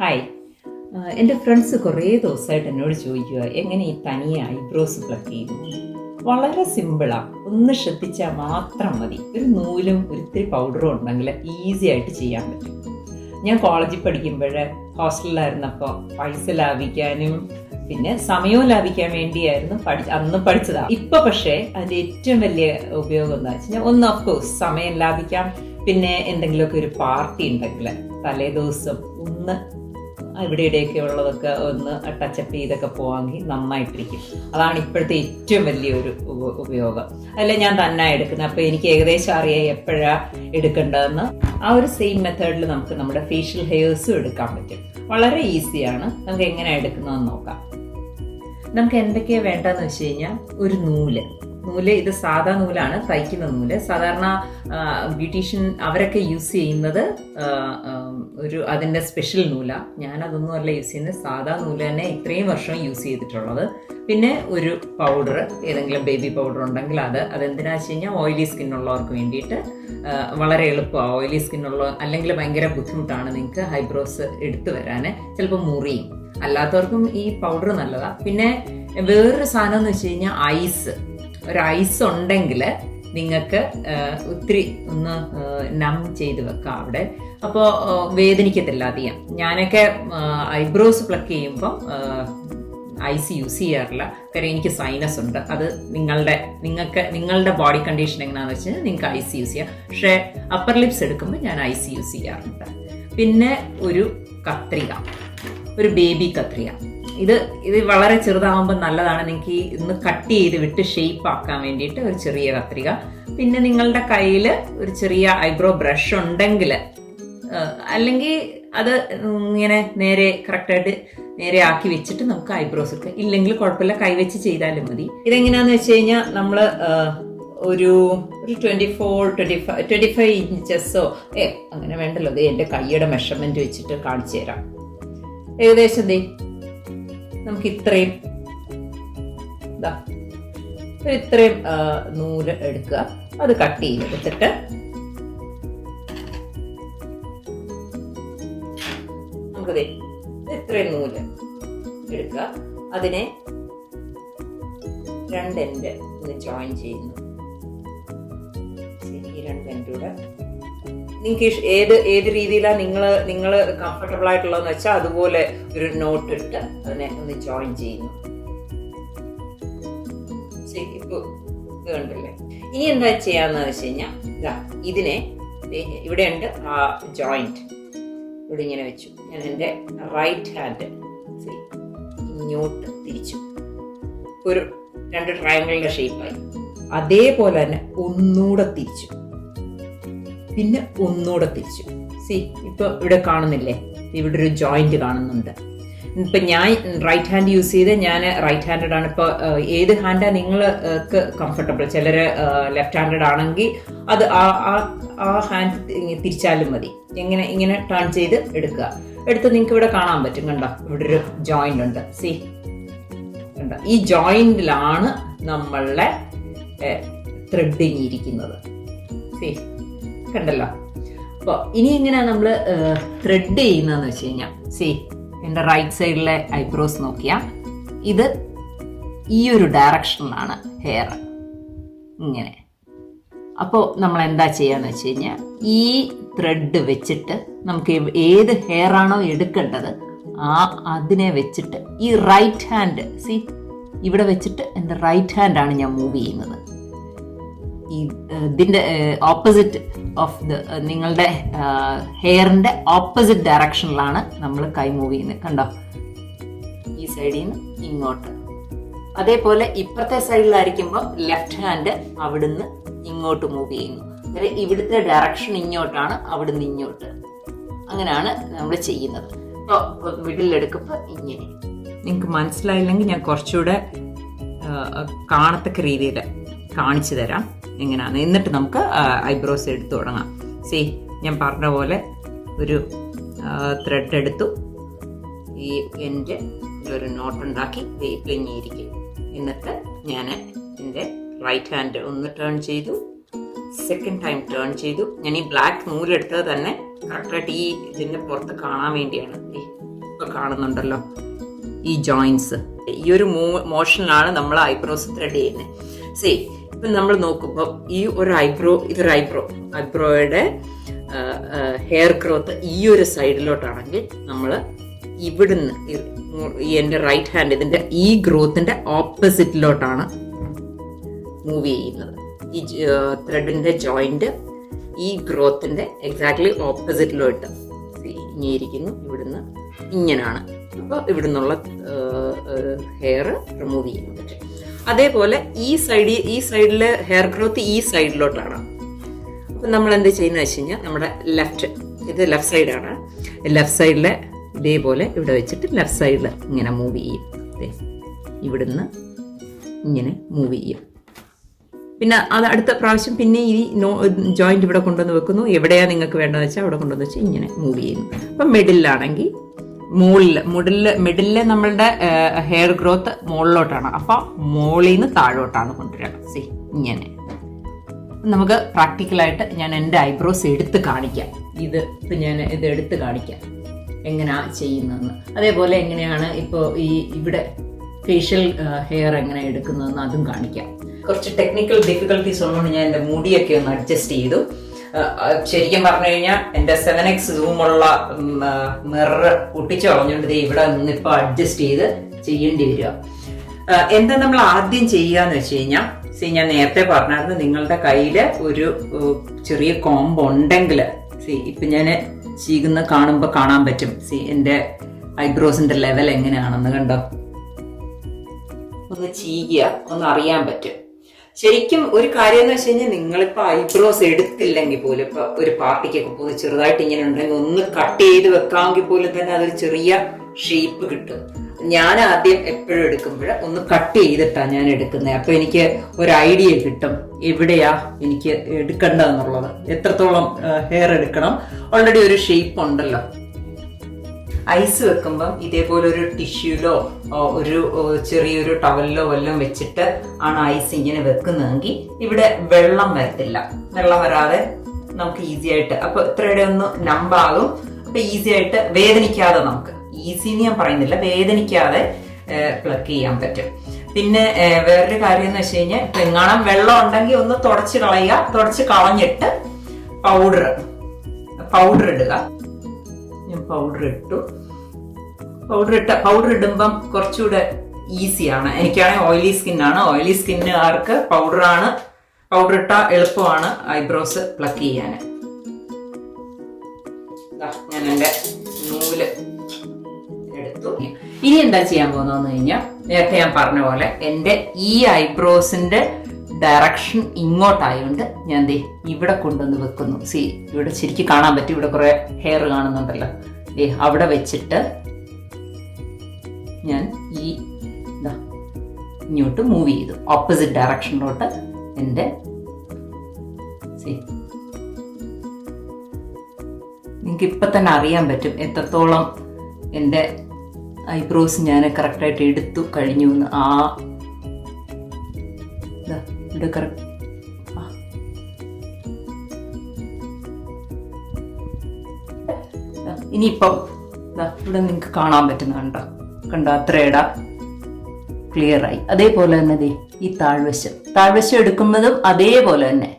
Hi. എൻ്റെ friends കുറേ ദിവസമായിട്ട് എന്നോട് ചോദിക്കുക എങ്ങനെ ഈ തനിയെ ഐബ്രോസ് പ്ലക്ക് ചെയ്യുന്നു. വളരെ സിമ്പിളാണ്, ഒന്ന് ശ്രദ്ധിച്ചാൽ മാത്രം മതി. ഒരു നൂലും ഒരിത്തിരി പൗഡറും ഉണ്ടെങ്കിൽ ഈസി ആയിട്ട് ചെയ്യാൻ പറ്റും. ഞാൻ കോളേജിൽ പഠിക്കുമ്പോൾ ഹോസ്റ്റലിലായിരുന്നപ്പോൾ പൈസ ലാഭിക്കാനും പിന്നെ സമയവും ലാഭിക്കാൻ വേണ്ടിയായിരുന്നു അന്ന് പഠിച്ചതാണ്. ഇപ്പൊ പക്ഷേ അതിൻ്റെ ഏറ്റവും വലിയ ഉപയോഗം എന്താ വെച്ച് കഴിഞ്ഞാൽ, ഒന്ന് ഓഫ് കോഴ്സ് സമയം ലാഭിക്കാം. പിന്നെ എന്തെങ്കിലുമൊക്കെ ഒരു പാർട്ടി ഉണ്ടെങ്കിൽ തലേ ദിവസം ഒന്ന് ഇവിടെയൊക്കെ ഉള്ളതൊക്കെ ഒന്ന് ടച്ചപ്പ് ചെയ്തൊക്കെ പോവാമെങ്കിൽ നന്നായിട്ടിരിക്കും. അതാണ് ഇപ്പോഴത്തെ ഏറ്റവും വലിയൊരു ഉപയോഗം. അല്ല ഞാൻ തന്നെ എടുക്കുന്നത്, അപ്പോൾ എനിക്ക് ഏകദേശം അറിയാം എപ്പോഴാണ് എടുക്കേണ്ടതെന്ന്. ആ ഒരു സെയിം മെത്തേഡിൽ നമുക്ക് നമ്മുടെ ഫേഷ്യൽ ഹെയർസും എടുക്കാൻ പറ്റും. വളരെ ഈസിയാണ്. നമുക്ക് എങ്ങനെയാണ് എടുക്കുന്നതെന്ന് നോക്കാം. നമുക്ക് എന്തൊക്കെയാണ് വേണ്ടതെന്ന് വെച്ച് കഴിഞ്ഞാൽ, ഒരു നൂല്. ഇത് സാധാ നൂലാണ്, തയ്ക്കുന്ന നൂല്. സാധാരണ ബ്യൂട്ടീഷ്യൻ അവരൊക്കെ യൂസ് ചെയ്യുന്നത് അതിൻ്റെ സ്പെഷ്യൽ നൂലാണ്. ഞാനതൊന്നും അല്ല യൂസ് ചെയ്യുന്നത്, സാധാ നൂല് തന്നെ ഇത്രയും വർഷം യൂസ് ചെയ്തിട്ടുള്ളത്. പിന്നെ ഒരു പൗഡർ, ഏതെങ്കിലും ബേബി പൗഡർ ഉണ്ടെങ്കിൽ അതെന്തിനാ വെച്ച് കഴിഞ്ഞാൽ ഓയിലി സ്കിന്നുള്ളവർക്ക് വേണ്ടിയിട്ട് വളരെ എളുപ്പമാണ്. ഓയിലി സ്കിന്നുള്ള അല്ലെങ്കിൽ ഭയങ്കര ബുദ്ധിമുട്ടാണ് നിങ്ങൾക്ക് ഐബ്രോസ് എടുത്തു വരാൻ, ചിലപ്പോൾ മുറിയും. അല്ലാത്തവർക്കും ഈ പൗഡർ നല്ലതാണ്. പിന്നെ വേറൊരു സാധനം എന്ന് വെച്ച് കഴിഞ്ഞാൽ ഒരു ഐസ് ഉണ്ടെങ്കിൽ നിങ്ങൾക്ക് ഒത്തിരി ഒന്ന് നം ചെയ്ത് വെക്കാം അവിടെ. അപ്പോൾ വേദനിക്കത്തില്ല അധികം. ഞാനൊക്കെ ഐബ്രോസ് പ്ലക്ക് ചെയ്യുമ്പം ഐസ് യൂസ് ചെയ്യാറില്ല, കാര്യം എനിക്ക് സൈനസ് ഉണ്ട്. അത് നിങ്ങളുടെ ബോഡി കണ്ടീഷൻ എങ്ങനെയാണെന്ന് വെച്ചാൽ നിങ്ങൾക്ക് ഐസ് യൂസ് ചെയ്യാം. പക്ഷേ അപ്പർ ലിപ്സ് എടുക്കുമ്പോൾ ഞാൻ ഐസ് യൂസ് ചെയ്യാറുണ്ട്. പിന്നെ ഒരു കത്രിക, ഒരു ബേബി കത്രിക. ഇത് വളരെ ചെറുതാകുമ്പോൾ നല്ലതാണ്. നിങ്ങൾക്ക് ഇന്ന് കട്ട് ചെയ്ത് വിട്ട് ഷേപ്പ് ആക്കാൻ വേണ്ടിയിട്ട് ഒരു ചെറിയ കത്രിക. പിന്നെ നിങ്ങളുടെ കയ്യിൽ ഒരു ചെറിയ ഐബ്രോ ബ്രഷ് ഉണ്ടെങ്കിൽ, അല്ലെങ്കിൽ അത് ഇങ്ങനെ കറക്റ്റായിട്ട് നേരെ ആക്കി വെച്ചിട്ട് നമുക്ക് ഐബ്രോസ് എടുക്കാം. ഇല്ലെങ്കിൽ കുഴപ്പമില്ല, കൈവച്ച് ചെയ്താലും മതി. ഇതെങ്ങനെയാന്ന് വെച്ച് കഴിഞ്ഞാൽ, നമ്മൾ ഒരു 24-25 ഇഞ്ചസോ അങ്ങനെ വേണ്ടല്ലോ. എൻ്റെ കൈയുടെ മെഷർമെന്റ് വെച്ചിട്ട് കാണിച്ചു തരാം. ഏകദേശം നമുക്ക് ഇത്രയും നൂല് എടുക്കുക. അത് കട്ട് ചെയ്തെടുത്തിട്ട് നമുക്ക് ഇത്രയും നൂല് എടുക്കുക. അതിനെ രണ്ടെൻഡ് ഒന്ന് ജോയിൻ ചെയ്യുന്നു. ഈ രണ്ടെൻഡൂടെ നിങ്ങൾക്ക് ഏത് രീതിയിലാണ് നിങ്ങൾ കംഫർട്ടബിൾ ആയിട്ടുള്ളതെന്ന് വെച്ചാൽ അതുപോലെ ഒരു നോട്ട് ഇട്ട് അതിനെ ഒന്ന് ജോയിൻ ചെയ്യുന്നു. ഇപ്പൊ ഇത് കണ്ടില്ലേ? ഇനി എന്താ ചെയ്യാന്ന് വെച്ച് കഴിഞ്ഞാൽ, ഇതിനെ ഇവിടെ ഉണ്ട് ആ ജോയിന്റ്, ഇവിടെ ഇങ്ങനെ വെച്ചു. ഞാൻ എൻ്റെ റൈറ്റ് ഹാൻഡ് ഇങ്ങോട്ട് തിരിച്ചു, ഒരു 2 ട്രയാങ്കിളിന്റെ ഷേപ്പായി. അതേപോലെ തന്നെ ഒന്നുകൂടെ തിരിച്ചു, പിന്നെ ഒന്നുകൂടെ തിരിച്ചു. ഇപ്പൊ ഇവിടെ കാണുന്നില്ലേ, ഇവിടെ ഒരു ജോയിന്റ് കാണുന്നുണ്ട്. ഇപ്പൊ ഞാൻ റൈറ്റ് ഹാൻഡ് യൂസ് ചെയ്ത്, ഞാൻ റൈറ്റ് ഹാൻഡഡ് ആണ്. ഇപ്പൊ ഏത് ഹാൻഡാ നിങ്ങൾക്ക് കംഫർട്ടബിൾ? ചിലര് ലെഫ്റ്റ് ഹാൻഡഡ് ആണെങ്കിൽ അത് ആ ഹാൻഡ് തിരിച്ചാലും മതി. ഇങ്ങനെ ടേൺ ചെയ്ത് എടുക്കുക. എടുത്ത് നിങ്ങൾക്ക് ഇവിടെ കാണാൻ പറ്റും, കണ്ടോ? ഇവിടെ ഒരു ജോയിന്റ് ഉണ്ട്. കണ്ടോ? ഈ ജോയിന്റിലാണ് നമ്മളുടെ ത്രെഡിങ് ഇരിക്കുന്നത്. കണ്ടല്ലോ? അപ്പോൾ ഇനി എങ്ങനെയാ നമ്മൾ ത്രെഡ് ചെയ്യുന്നതെന്ന് വെച്ച് കഴിഞ്ഞാൽ, എൻ്റെ റൈറ്റ് സൈഡിലെ ഐബ്രോസ് നോക്കിയാൽ ഇത് ഈ ഒരു ഡയറക്ഷനിലാണ് ഹെയർ, ഇങ്ങനെ. അപ്പോൾ നമ്മൾ എന്താ ചെയ്യാന്ന് വെച്ച് കഴിഞ്ഞാൽ, ഈ ത്രെഡ് വെച്ചിട്ട് നമുക്ക് ഏത് ഹെയർ ആണോ എടുക്കേണ്ടത് അതിനെ വെച്ചിട്ട് ഈ റൈറ്റ് ഹാൻഡ് ഇവിടെ വെച്ചിട്ട് എൻ്റെ റൈറ്റ് ഹാൻഡാണ് ഞാൻ മൂവ് ചെയ്യുന്നത്. ഇതിൻ്റെ ഓപ്പോസിറ്റ് ഓഫ് നിങ്ങളുടെ ഹെയറിൻ്റെ ഓപ്പോസിറ്റ് ഡയറക്ഷനിലാണ് നമ്മൾ കൈ മൂവ് ചെയ്യുന്നത്. കണ്ടോ? ഈ സൈഡിൽ നിന്ന് ഇങ്ങോട്ട്. അതേപോലെ ഇപ്പുറത്തെ സൈഡിലായിരിക്കുമ്പോൾ ലെഫ്റ്റ് ഹാൻഡ് അവിടുന്ന് ഇങ്ങോട്ട് മൂവ് ചെയ്യുന്നു. ഇവിടുത്തെ ഡയറക്ഷൻ ഇങ്ങോട്ടാണ്, അവിടുന്ന് ഇങ്ങോട്ട്. അങ്ങനെയാണ് നമ്മൾ ചെയ്യുന്നത്. ഇപ്പോൾ മിഡിലെടുക്കുമ്പോൾ ഇങ്ങനെ. നിങ്ങൾക്ക് മനസ്സിലായില്ലെങ്കിൽ ഞാൻ കുറച്ചുകൂടെ കാണത്തക്ക രീതിയിൽ കാണിച്ചു തരാം എങ്ങനെയാണ്. എന്നിട്ട് നമുക്ക് ഐബ്രോസ് എടുത്തു തുടങ്ങാം. ഞാൻ പറഞ്ഞ പോലെ ഒരു ത്രെഡ് എടുത്തു, ഈ എൻ്റെ ഒരു നോട്ട് ഉണ്ടാക്കി പ്ലിങ്ങിയിരിക്കും. എന്നിട്ട് ഞാൻ എൻ്റെ റൈറ്റ് ഹാൻഡ് ഒന്ന് ടേൺ ചെയ്തു, സെക്കൻഡ് ടൈം ടേൺ ചെയ്തു. ഞാൻ ഈ ബ്ലാക്ക് നൂലെടുത്തത് തന്നെ കറക്റ്റായിട്ട് ഈ ഇതിൻ്റെ പുറത്ത് കാണാൻ വേണ്ടിയാണ്. കാണുന്നുണ്ടല്ലോ ഈ ജോയിൻസ്, ഈ ഒരു മോഷനിലാണ് നമ്മൾ ഐബ്രോസ് ത്രെഡ് ചെയ്യുന്നത്. സേ ഇപ്പം നമ്മൾ നോക്കുമ്പോൾ ഈ ഒരു ഇതൊരു ഐബ്രോയുടെ ഹെയർ ഗ്രോത്ത് ഈ ഒരു സൈഡിലോട്ടാണെങ്കിൽ നമ്മൾ ഇവിടുന്ന് എൻ്റെ റൈറ്റ് ഹാൻഡ് ഇതിൻ്റെ ഈ ഗ്രോത്തിൻ്റെ ഓപ്പോസിറ്റിലോട്ടാണ് മൂവ് ചെയ്യുന്നത്. ഈ ത്രെഡിൻ്റെ ജോയിൻറ്റ് ഈ ഗ്രോത്തിൻ്റെ എക്സാക്ട്ലി ഓപ്പോസിറ്റിലോട്ട് ഇരിക്കുന്നു. ഇവിടുന്ന് ഇങ്ങനെയാണ്. അപ്പോൾ ഇവിടുന്നുള്ള ഹെയർ റിമൂവ് ചെയ്യാൻ പറ്റും. അതേപോലെ ഈ സൈഡിലെ ഹെയർ ഗ്രോത്ത് ഈ സൈഡിലോട്ടാണ്. അപ്പം നമ്മൾ എന്ത് ചെയ്യുന്നത് വെച്ച് കഴിഞ്ഞാൽ നമ്മുടെ ഇത് ലെഫ്റ്റ് സൈഡാണ്. ലെഫ്റ്റ് സൈഡിലെ ഇതേപോലെ ഇവിടെ വെച്ചിട്ട് ലെഫ്റ്റ് സൈഡിൽ ഇങ്ങനെ മൂവ് ചെയ്യും. ഇവിടുന്ന് ഇങ്ങനെ മൂവ് ചെയ്യും. പിന്നെ അത് അടുത്ത പ്രാവശ്യം പിന്നെ ഈ ജോയിന്റ് ഇവിടെ കൊണ്ടുവന്ന് വെക്കുന്നു. എവിടെയാണ് നിങ്ങൾക്ക് വേണ്ടതെന്ന് വെച്ചാൽ അവിടെ കൊണ്ടുവന്ന് വെച്ച് ഇങ്ങനെ മൂവ് ചെയ്യുന്നു. അപ്പം മിഡിലാണെങ്കിൽ മിഡിലെ നമ്മളുടെ ഹെയർ ഗ്രോത്ത് മുകളിലോട്ടാണ്. അപ്പം മുകളിൽ നിന്ന് താഴോട്ടാണ് കൊണ്ടുവരിക. സി ഇങ്ങനെ നമുക്ക് പ്രാക്ടിക്കലായിട്ട് ഞാൻ എൻ്റെ ഐബ്രോസ് എടുത്ത് കാണിക്കാം. ഇപ്പം ഞാൻ ഇത് എടുത്ത് കാണിക്കാം എങ്ങനെയാണ് ചെയ്യുന്നതെന്ന്. അതേപോലെ എങ്ങനെയാണ് ഇപ്പോൾ ഇവിടെ ഫേഷ്യൽ ഹെയർ എങ്ങനെ എടുക്കുന്നതെന്ന് അതും കാണിക്കാം. കുറച്ച് ടെക്നിക്കൽ ഡിഫിക്കൽട്ടീസ് ഉള്ളതുകൊണ്ട് ഞാൻ എൻ്റെ മുടിയൊക്കെ ഒന്ന് അഡ്ജസ്റ്റ് ചെയ്തു. ശരിക്കും പറഞ്ഞു കഴിഞ്ഞാൽ എൻ്റെ 7x സൂമുള്ള മിറർ പൊട്ടിച്ചു കളഞ്ഞുകൊണ്ട് ഇവിടെ നിന്നിപ്പോൾ അഡ്ജസ്റ്റ് ചെയ്ത് ചെയ്യേണ്ടി വരിക. എന്താ നമ്മൾ ആദ്യം ചെയ്യുക എന്ന് വെച്ച് കഴിഞ്ഞാൽ, ഞാൻ നേരത്തെ പറഞ്ഞായിരുന്നു നിങ്ങളുടെ കയ്യിൽ ഒരു ചെറിയ കോംബ് ഉണ്ടെങ്കിൽ ഇപ്പം ഞാൻ ചീകുന്ന കാണുമ്പോൾ കാണാൻ പറ്റും. എൻ്റെ ഐബ്രോസിന്റെ ലെവൽ എങ്ങനെയാണെന്ന് കണ്ടോ. ഒന്ന് ചീകുക, ഒന്ന് അറിയാൻ പറ്റും. ശരിക്കും ഒരു കാര്യം എന്ന് വെച്ച് കഴിഞ്ഞാൽ നിങ്ങളിപ്പോൾ ഐബ്രോസ് എടുത്തില്ലെങ്കിൽ പോലും ഇപ്പൊ ഒരു പാർട്ടിക്കൊക്കെ പോകുന്നത് ചെറുതായിട്ട് ഇങ്ങനെ ഉണ്ടെങ്കിൽ ഒന്ന് കട്ട് ചെയ്ത് വെക്കാമെങ്കിൽ പോലും തന്നെ അതൊരു ചെറിയ ഷേപ്പ് കിട്ടും. ഞാൻ ആദ്യം എപ്പോഴും എടുക്കുമ്പോൾ ഒന്ന് കട്ട് ചെയ്തിട്ടാണ് ഞാൻ എടുക്കുന്നത്. അപ്പൊ എനിക്ക് ഒരു ഐഡിയ കിട്ടും എവിടെയാ എനിക്ക് എടുക്കേണ്ടതെന്നുള്ളത്, എത്രത്തോളം ഹെയർ എടുക്കണം. ഓൾറെഡി ഒരു ഷേപ്പ് ഉണ്ടല്ലോ. ഐസ് വെക്കുമ്പം ഇതേപോലെ ഒരു ടിഷ്യൂലോ ഒരു ചെറിയൊരു ടവലിലോ വല്ലതും വെച്ചിട്ട് ആണ് ഐസ് ഇങ്ങനെ വെക്കുന്നതെങ്കിൽ ഇവിടെ വെള്ളം വരത്തില്ല. വെള്ളം വരാതെ നമുക്ക് ഈസി ആയിട്ട്, അപ്പൊ ഇത്രയുടെ ഒന്ന് നമ്പാകും. അപ്പൊ ഈസി ആയിട്ട് വേദനിക്കാതെ, നമുക്ക് ഈസിന്ന് ഞാൻ പറയുന്നില്ല, വേദനിക്കാതെ പ്ലക്ക് ചെയ്യാൻ പറ്റും. പിന്നെ വേറൊരു കാര്യം എന്ന് വെച്ച് കഴിഞ്ഞാൽ ഇപ്പൊ എങ്ങാനും വെള്ളം ഉണ്ടെങ്കിൽ ഒന്ന് തുടച്ച് കളയുക. തുടച്ച് കളഞ്ഞിട്ട് പൗഡർ ഇടുക. ഞാൻ പൗഡർ ഇട്ടു. പൗഡർ ഇടുമ്പം കുറച്ചുകൂടെ ഈസിയാണ്. എനിക്കാണെങ്കിൽ ഓയിലി സ്കിന്നാണ്. ഓയിലി സ്കിന്നുകാർക്ക് പൗഡർ ഇട്ടാൽ എളുപ്പമാണ് ഐബ്രോസ് പ്ലക്ക് ചെയ്യാൻ. ഞാൻ എൻ്റെ നൂല് എടുത്തു. ഇനി എന്താ ചെയ്യാൻ പോകുന്നതെന്ന് കഴിഞ്ഞാൽ, നേരത്തെ ഞാൻ പറഞ്ഞ പോലെ എൻ്റെ ഈ ഐബ്രോസിന്റെ ഡയറക്ഷൻ ഇങ്ങോട്ടായതുകൊണ്ട് ഞാൻ ഇവിടെ കൊണ്ടുവന്ന് വെക്കുന്നു. ഇവിടെ ശരിക്കും കാണാൻ പറ്റും, ഇവിടെ കുറെ ഹെയർ കാണുന്നുണ്ടല്ലോ. അവിടെ വെച്ചിട്ട് ഞാൻ ഇങ്ങോട്ട് മൂവ് ചെയ്തു, ഓപ്പോസിറ്റ് ഡയറക്ഷനിലോട്ട്. എൻ്റെ നിങ്ങൾക്ക് ഇപ്പൊ തന്നെ അറിയാൻ പറ്റും എത്രത്തോളം എൻ്റെ ഐബ്രോസ് ഞാൻ കറക്റ്റായിട്ട് എടുത്തു കഴിഞ്ഞു എന്ന്. ഇവിടെ കറക്റ്റ് ഇനിയിപ്പം ഇവിടെ നിങ്ങൾക്ക് കാണാൻ പറ്റുന്ന കണ്ടോ അത്രയിട ക്ലിയർ ആയി. അതേപോലെ തന്നെ ഈ താഴ്വശം എടുക്കുന്നതും അതേപോലെ തന്നെ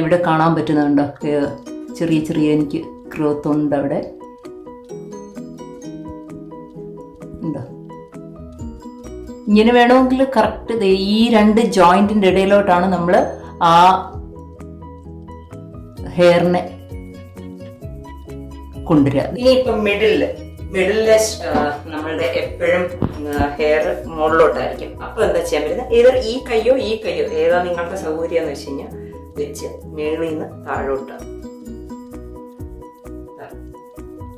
ഇവിടെ കാണാൻ പറ്റുന്നുണ്ടോ, ചെറിയ എനിക്ക് ഗ്രോത്ത് ഉണ്ട് അവിടെ ഉണ്ടോ. ഇങ്ങനെ വേണമെങ്കിൽ കറക്റ്റ് ഈ രണ്ട് ജോയിന്റിന്റെ ഇടയിലോട്ടാണ് നമ്മൾ ആ ഹെയറിനെ കൊണ്ടുവരിക. ഇനിയിപ്പം മിഡിലെ നമ്മളുടെ എപ്പോഴും ഹെയർ മുകളിലോട്ടായിരിക്കും. അപ്പൊ എന്താ ചെയ്യാൻ പറ്റുന്നത്, ഏതൊരു ഈ കയ്യോ ഏതാ നിങ്ങളുടെ സൗകര്യം എന്ന് വെച്ച് കഴിഞ്ഞാൽ വെച്ച് മേളിൽ നിന്ന് താഴോട്ട്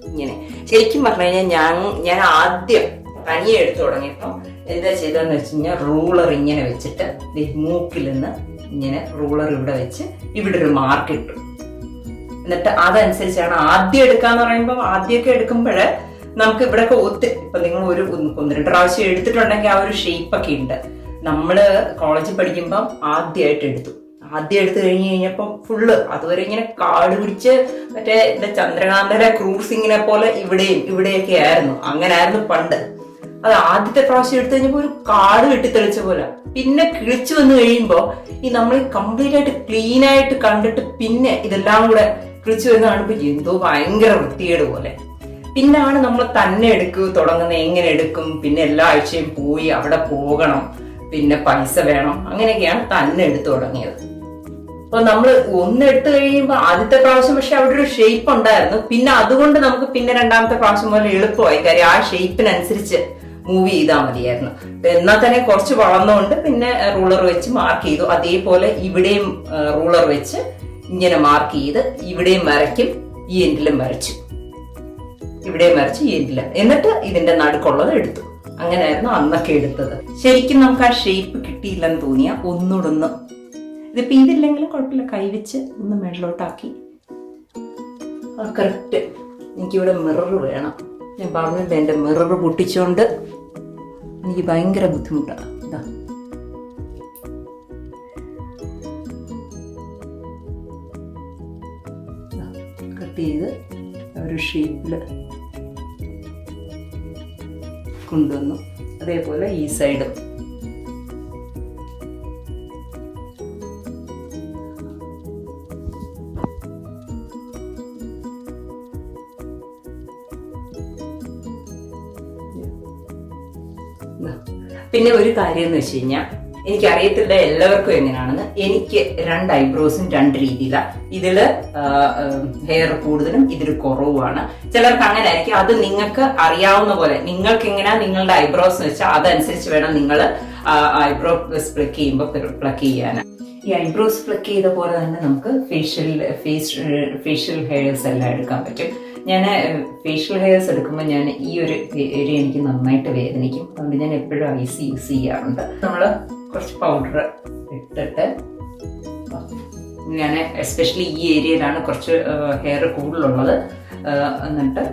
ഇങ്ങനെ. ശരിക്കും പറഞ്ഞു കഴിഞ്ഞാൽ ഞാൻ ആദ്യം തനിയെ എടുത്തു തുടങ്ങിയപ്പോൾ എന്താ ചെയ്തതെന്ന് വെച്ച് കഴിഞ്ഞാൽ റൂളർ ഇങ്ങനെ വെച്ചിട്ട് മൂക്കിൽ നിന്ന് ഇങ്ങനെ റൂളർ ഇവിടെ വെച്ച് ഇവിടെ ഒരു മാർക്ക് ഇട്ടു. എന്നിട്ട് അതനുസരിച്ചാണ് ആദ്യം എടുക്കാന്ന് പറയുമ്പോൾ, ആദ്യമൊക്കെ എടുക്കുമ്പോൾ നമുക്ക് ഇവിടെയൊക്കെ ഇപ്പൊ നിങ്ങൾ ഒന്ന് രണ്ട് പ്രാവശ്യം എടുത്തിട്ടുണ്ടെങ്കിൽ ആ ഒരു ഷേപ്പ് ഒക്കെ ഉണ്ട്. നമ്മള് കോളേജിൽ പഠിക്കുമ്പം ആദ്യമായിട്ട് എടുത്തു. ആദ്യം എടുത്തു കഴിഞ്ഞപ്പം ഫുള്ള് അതുവരെ ഇങ്ങനെ കാട് പിടിച്ച് മറ്റേ ചന്ദ്രകാന്തയുടെ ക്രൂസിങ്ങിനെ പോലെ ഇവിടെയൊക്കെ ആയിരുന്നു. അങ്ങനായിരുന്നു പണ്ട്. അത് ആദ്യത്തെ പ്രാവശ്യം എടുത്തു കഴിഞ്ഞപ്പോ ഒരു കാട് വെട്ടിത്തെളിച്ച പോലെ. പിന്നെ കിളിച്ചു വന്നു കഴിയുമ്പോ ഈ നമ്മൾ കംപ്ലീറ്റ് ആയിട്ട് ക്ലീൻ ആയിട്ട് കണ്ടിട്ട് പിന്നെ ഇതെല്ലാം കൂടെ കിളിച്ചു വരുന്ന കാണുമ്പോ എന്തോ ഭയങ്കര വൃത്തികേട് പോലെ. പിന്നാണ് നമ്മൾ തന്നെ തുടങ്ങുന്നത്. എങ്ങനെ എടുക്കും, പിന്നെ എല്ലാ ആഴ്ചയും പോയി അവിടെ പോകണം, പിന്നെ പൈസ വേണം, അങ്ങനെയൊക്കെയാണ് തന്നെ എടുത്തു തുടങ്ങിയത്. അപ്പൊ നമ്മൾ ഒന്നെടുത്തു കഴിയുമ്പോൾ ആദ്യത്തെ പ്രാവശ്യം പക്ഷെ അവിടെ ഒരു ഷേപ്പ് ഉണ്ടായിരുന്നു. പിന്നെ അതുകൊണ്ട് നമുക്ക് പിന്നെ രണ്ടാമത്തെ പ്രാവശ്യം പോലെ എളുപ്പമായി. കാര്യം ആ ഷേപ്പിനനുസരിച്ച് മൂവ് ചെയ്താൽ മതിയായിരുന്നു. എന്നാൽ തന്നെ കുറച്ച് വളർന്നുകൊണ്ട് പിന്നെ റൂളർ വെച്ച് മാർക്ക് ചെയ്തു. അതേപോലെ ഇവിടെയും റൂളർ വെച്ച് ഇങ്ങനെ മാർക്ക് ചെയ്ത് ഇവിടെയും വരയ്ക്കും, ഈ എൻഡിലും വരച്ചു, ഇവിടെയും വരച്ച് ഈ എൻഡിലും, എന്നിട്ട് ഇതിന്റെ നടുക്കുള്ളത് എടുത്തു. അങ്ങനെയായിരുന്നു അന്നൊക്കെ എടുത്തത്. ശരിക്കും നമുക്ക് ആ ഷേപ്പ് കിട്ടിയില്ലെന്ന് തോന്നിയ ഒന്നുകൂടൊന്ന് ഇതിപ്പോ ഇതില്ലെങ്കിലും കുഴപ്പമില്ല, കൈവച്ച് ഒന്ന് മേളിലോട്ടാക്കി കറക്റ്റ്. എനിക്കിവിടെ മിറർ വേണം. ഞാൻ പറഞ്ഞിട്ട് എൻ്റെ മിറർ പൊട്ടിച്ചോണ്ട് എനിക്ക് ഭയങ്കര ബുദ്ധിമുട്ടാണ്. ഇതാ കട്ട് ചെയ്ത് ഒരു ഷേപ്പിൽ കൊണ്ടുവന്നു. അതേപോലെ ഈ സൈഡും പിന്നെ ഒരു കാര്യം എന്ന് വെച്ച് കഴിഞ്ഞാൽ എനിക്കറിയത്തില്ല എല്ലാവർക്കും എങ്ങനെയാണെന്ന്. എനിക്ക് 2 ഐബ്രോസും 2 രീതിയിലാണ്. ഇതില് ഹെയർ കൂടുതലും ഇതിൽ കുറവുമാണ്. ചിലർക്ക് അങ്ങനെ ആയിരിക്കും. അത് നിങ്ങൾക്ക് അറിയാവുന്ന പോലെ നിങ്ങൾക്ക് എങ്ങനെയാ നിങ്ങളുടെ ഐബ്രോസ് വെച്ചാൽ അതനുസരിച്ച് വേണം നിങ്ങൾ ഐബ്രോ പ്ലക്ക് ചെയ്യുമ്പോൾ പ്ലക്ക് ചെയ്യാൻ. ഈ ഐബ്രോസ് പ്ലക്ക് ചെയ്ത പോലെ തന്നെ നമുക്ക് ഫേഷ്യൽ ഹെയർസ് എല്ലാം എടുക്കാൻ പറ്റും. ഞാൻ ഫേഷ്യൽ ഹെയർസ് എടുക്കുമ്പോൾ ഞാൻ ഈ ഒരു ഏരിയ എനിക്ക് നന്നായിട്ട് വേദനിക്കും. അതുകൊണ്ട് ഞാൻ എപ്പോഴും ഐസ് യൂസ് ചെയ്യാറുണ്ട്. നമ്മൾ കുറച്ച് പൗഡർ ഇട്ടിട്ട്, ഞാൻ എസ്പെഷ്യലി ഈ ഏരിയയിലാണ് കുറച്ച് ഹെയർ കൂടുതലുള്ളത്, എന്നിട്ട്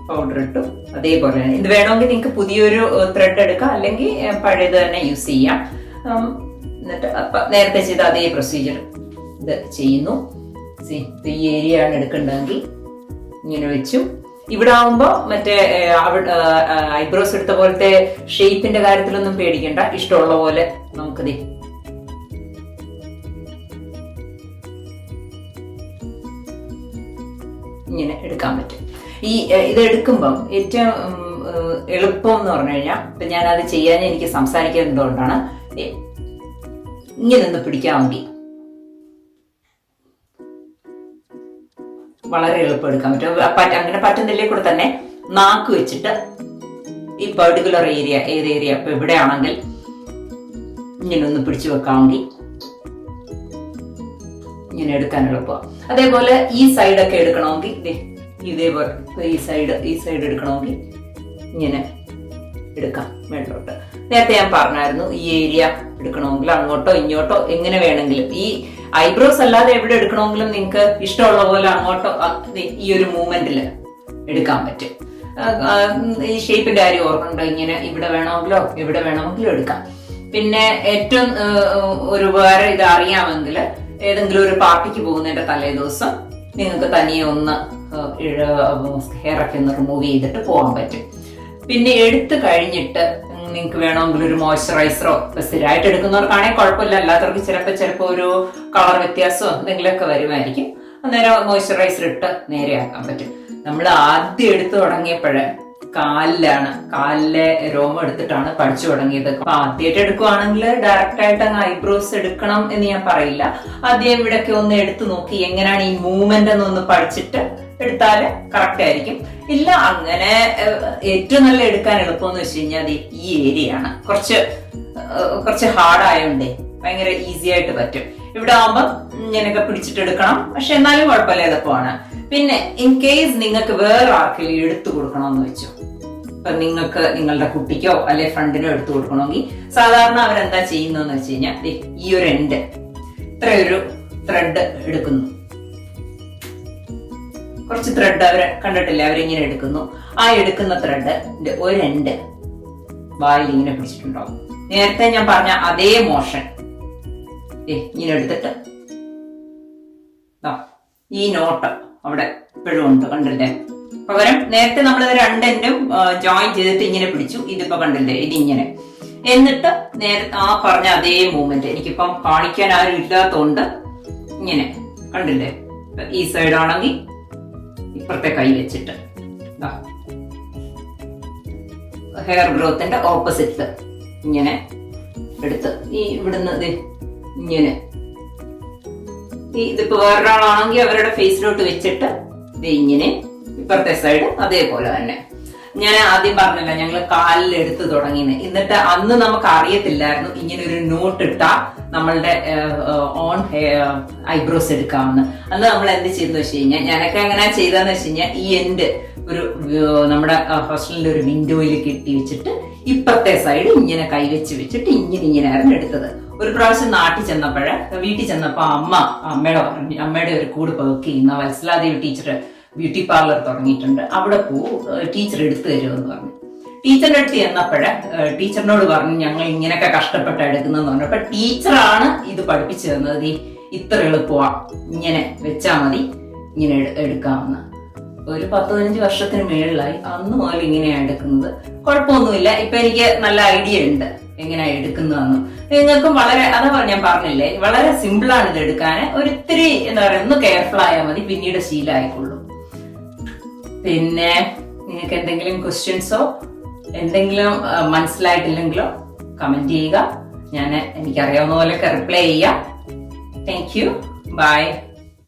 പൗഡർ ഇട്ടു. അതേപോലെ തന്നെ ഇത് വേണമെങ്കിൽ നിങ്ങൾക്ക് പുതിയൊരു ത്രെഡ് എടുക്കാം, അല്ലെങ്കിൽ പഴയത് തന്നെ യൂസ് ചെയ്യാം. എന്നിട്ട് നേരത്തെ ചെയ്ത അതേ പ്രൊസീജിയർ ഇത് ചെയ്യുന്നു. ഈ ഏരിയ ആണ് എടുക്കേണ്ടതെങ്കിൽ ഇങ്ങനെ വെച്ചു. ഇവിടെ ആവുമ്പോ മറ്റേ ഐബ്രോസ് എടുത്ത പോലത്തെ ഷേപ്പിന്റെ കാര്യത്തിലൊന്നും പേടിക്കണ്ട. ഇഷ്ടമുള്ള പോലെ നമുക്കത് ഇങ്ങനെ എടുക്കാൻ പറ്റും. ഇത് എടുക്കുമ്പം ഏറ്റവും എളുപ്പം എന്ന് പറഞ്ഞു കഴിഞ്ഞാൽ, ഇപ്പൊ ഞാനത് ചെയ്യാൻ എനിക്ക് സംസാരിക്കാൻ എന്തുകൊണ്ടാണ്, ഇങ്ങനെ ഒന്ന് പിടിക്കാൻ മതി. വളരെ എളുപ്പം എടുക്കാൻ പറ്റും. അങ്ങനെ പറ്റുന്നില്ലേ കൂടെ തന്നെ നാക്ക് വെച്ചിട്ട് ഈ പെർട്ടിക്കുലർ ഏരിയ, ഏത് ഏരിയ ഇപ്പൊ ഇവിടെ ആണെങ്കിൽ ഇങ്ങനെ ഒന്ന് പിടിച്ചു വെക്കാമെങ്കിൽ ഇങ്ങനെ എടുക്കാൻ എളുപ്പമാണ്. അതേപോലെ ഈ സൈഡൊക്കെ എടുക്കണമെങ്കിൽ ഇതേപോലെ ഈ സൈഡ് എടുക്കണമെങ്കിൽ ഇങ്ങനെ എടുക്കാം മേളിലോട്ട്. നേരത്തെ ഞാൻ പറഞ്ഞായിരുന്നു, ഈ ഏരിയ എടുക്കണമെങ്കിൽ അങ്ങോട്ടോ ഇങ്ങോട്ടോ എങ്ങനെ വേണമെങ്കിലും, ഈ ഐബ്രോസ് അല്ലാതെ എവിടെ എടുക്കണമെങ്കിലും നിങ്ങൾക്ക് ഇഷ്ടമുള്ള പോലെ അങ്ങോട്ടോ ഈ ഒരു മൂവ്മെന്റിൽ എടുക്കാൻ പറ്റും. ഈ ഷേപ്പിന്റെ കാര്യം ഓർമ്മയുണ്ടോ? ഇങ്ങനെ ഇവിടെ വേണമെങ്കിലോ എടുക്കാം. പിന്നെ ഏറ്റവും ഒരു വേറെ ഇത് അറിയാമെങ്കിൽ, ഏതെങ്കിലും ഒരു പാർട്ടിക്ക് പോകുന്നതിന്റെ തലേ ദിവസം നിങ്ങൾക്ക് തനിയെ ഒന്ന് ഹെയറൊക്കെ ഒന്ന് റിമൂവ് ചെയ്തിട്ട് പോകാൻ പറ്റും. പിന്നെ എടുത്തു കഴിഞ്ഞിട്ട് നിങ്ങൾക്ക് വേണമെങ്കിൽ ഒരു മോയ്സ്ചറൈസറോ, സ്ഥിരമായിട്ട് എടുക്കുന്നവർക്കാണെങ്കിൽ കുഴപ്പമില്ല, അല്ലാത്തവർക്ക് ചിലപ്പോൾ ഒരു കളർ വ്യത്യാസമോ എന്തെങ്കിലുമൊക്കെ വരുമായിരിക്കും. അന്നേരം മോയ്സ്ചറൈസർ ഇട്ട് നേരെ ആക്കാൻ പറ്റും. നമ്മൾ ആദ്യം എടുത്തു തുടങ്ങിയപ്പോഴേ കാലിലെ രോമം എടുത്തിട്ടാണ് പഠിച്ചു തുടങ്ങിയത്. അപ്പൊ ആദ്യമായിട്ട് എടുക്കുവാണെങ്കിൽ ഡയറക്റ്റ് ആയിട്ട് അങ്ങ് ഐബ്രോസ് എടുക്കണം എന്ന് ഞാൻ പറയില്ല. ആദ്യം ഇവിടെയൊക്കെ ഒന്ന് എടുത്തു നോക്കി എങ്ങനെയാണ് ഈ മൂവ്മെന്റ് എന്നൊന്ന് പഠിച്ചിട്ട് എടുത്താല് കറക്റ്റ് ആയിരിക്കും. ഇല്ല, അങ്ങനെ ഏറ്റവും നല്ല എടുക്കാൻ എളുപ്പം എന്ന് വെച്ച് കഴിഞ്ഞാൽ ഈ ഏരിയ ആണ്. കുറച്ച് ഹാർഡ് ആയോണ്ടേ ഭയങ്കര ഈസി ആയിട്ട് പറ്റും. ഇവിടെ ആവുമ്പോ ഇങ്ങനെയൊക്കെ പിടിച്ചിട്ട് എടുക്കണം, പക്ഷെ എന്നാലും കുഴപ്പമില്ല, എളുപ്പമാണ്. പിന്നെ ഇൻ കേസ് നിങ്ങൾക്ക് വേറെ ആർക്കെങ്കിലും എടുത്തു കൊടുക്കണമെന്ന് വെച്ചു, ഇപ്പൊ നിങ്ങൾക്ക് നിങ്ങളുടെ കുട്ടിക്കോ അല്ലെ ഫ്രണ്ടിനോ എടുത്തു കൊടുക്കണമെങ്കിൽ സാധാരണ അവരെന്താ ചെയ്യുന്നതെന്ന് വെച്ച് കഴിഞ്ഞാൽ ഈ ഒരു എൻഡ് ഇത്രയൊരു ത്രെഡ് എടുക്കുന്നു. കുറച്ച് ത്രെഡ് അവരെ കണ്ടിട്ടില്ല, അവരിങ്ങനെ എടുക്കുന്നു. ആ എടുക്കുന്ന ത്രെഡിന്റെ ഒരു എൻഡ് വായിൽ ഇങ്ങനെ പിടിച്ചിട്ടുണ്ടാവും. നേരത്തെ ഞാൻ പറഞ്ഞ അതേ മോഷൻ ഇങ്ങനെ എടുത്തിട്ട് ഈ നോട്ട് അവിടെ ഇപ്പോഴും ഉണ്ട്, കണ്ടില്ലേ? പകരം നേരത്തെ നമ്മൾ രണ്ടെന്നും ജോയിൻ ചെയ്തിട്ട് ഇങ്ങനെ പിടിച്ചു, ഇതിപ്പോ കണ്ടില്ലേ ഇതിങ്ങനെ. എന്നിട്ട് ആ പറഞ്ഞ അതേ മൂവ്മെന്റ് എനിക്കിപ്പം കാണിക്കാൻ ആരും ഇല്ലാത്തതുകൊണ്ട് ഇങ്ങനെ കണ്ടില്ലേ, ഈ സൈഡ് ആണെങ്കിൽ ഇപ്പുറത്തെ കൈ വെച്ചിട്ട് ഹെയർ ഗ്രോത്തിന്റെ ഓപ്പോസിറ്റ് ഇങ്ങനെ എടുത്ത് ഈ ഇവിടുന്ന് ഇങ്ങനെ ഇതിപ്പോ വേറൊരാളാണെങ്കിൽ അവരുടെ ഫേസിലോട്ട് വെച്ചിട്ട് ഇങ്ങനെ ഇപ്പുറത്തെ സൈഡ് അതേപോലെ തന്നെ. ഞാൻ ആദ്യം പറഞ്ഞില്ല ഞങ്ങള് കാലിൽ എടുത്ത് തുടങ്ങിയെന്ന്. എന്നിട്ട് അന്ന് നമുക്ക് അറിയത്തില്ലായിരുന്നു ഇങ്ങനെ ഒരു നോട്ട് ഇട്ടാ നമ്മളുടെ ഓൺ ഐബ്രോസ് എടുക്കാമെന്ന്. അന്ന് നമ്മൾ എന്ത് ചെയ്തെന്ന് വെച്ച് കഴിഞ്ഞാൽ, ഞാനൊക്കെ എങ്ങനെ ചെയ്തതെന്ന് വെച്ച് കഴിഞ്ഞാൽ, ഈ എൻഡ് ഒരു നമ്മുടെ ഹോസ്റ്റലിന്റെ ഒരു വിൻഡോയിൽ കെട്ടി വെച്ചിട്ട് ഇപ്പുറത്തെ സൈഡ് ഇങ്ങനെ കൈവച്ച് വെച്ചിട്ട് ഇങ്ങനെയായിരുന്നു എടുത്തത്. ഒരു പ്രാവശ്യം വീട്ടിൽ ചെന്നപ്പോ അമ്മയുടെ ഒരു കൂട് വർക്ക് ചെയ്യുന്ന വത്സലാദേവി ടീച്ചർ ബ്യൂട്ടി പാർലർ തുടങ്ങിയിട്ടുണ്ട്, അവിടെ ടീച്ചർ എടുത്തു തരുമെന്ന് പറഞ്ഞു. ടീച്ചറിന്റെ അടുത്ത് ചെന്നപ്പോഴേ ടീച്ചറിനോട് പറഞ്ഞു ഞങ്ങൾ ഇങ്ങനെയൊക്കെ കഷ്ടപ്പെട്ട് എടുക്കുന്നതെന്ന് പറഞ്ഞപ്പോ ടീച്ചറാണ് ഇത് പഠിപ്പിച്ചു തന്നത്. ഇത്ര എളുപ്പമാ, ഇങ്ങനെ വെച്ചാ മതി, ഇങ്ങനെ എടുക്കാമെന്ന്. ഒരു 10-15 വർഷത്തിന് മേളിലായി അന്ന് മുതൽ ഇങ്ങനെയാണ് എടുക്കുന്നത്. കുഴപ്പമൊന്നുമില്ല, ഇപ്പൊ എനിക്ക് നല്ല ഐഡിയ ഉണ്ട് എങ്ങനെയാ എടുക്കുന്നതെന്ന്. നിങ്ങൾക്കും വളരെ ഞാൻ പറഞ്ഞില്ലേ, വളരെ സിമ്പിൾ ആണ് ഇത് എടുക്കാൻ. ഒരിത്തിരി എന്താ പറയാ, ഒന്ന് കെയർഫുൾ ആയാൽ മതി, പിന്നീട് ശീലമായിക്കൊള്ളൂ. പിന്നെ നിങ്ങൾക്ക് എന്തെങ്കിലും ക്വസ്റ്റ്യൻസോ എന്തെങ്കിലും മനസ്സിലായിട്ടില്ലെങ്കിലോ കമന്റ് ചെയ്യുക. എനിക്കറിയാവുന്ന പോലെയൊക്കെ റിപ്ലൈ ചെയ്യാം. Thank you, by.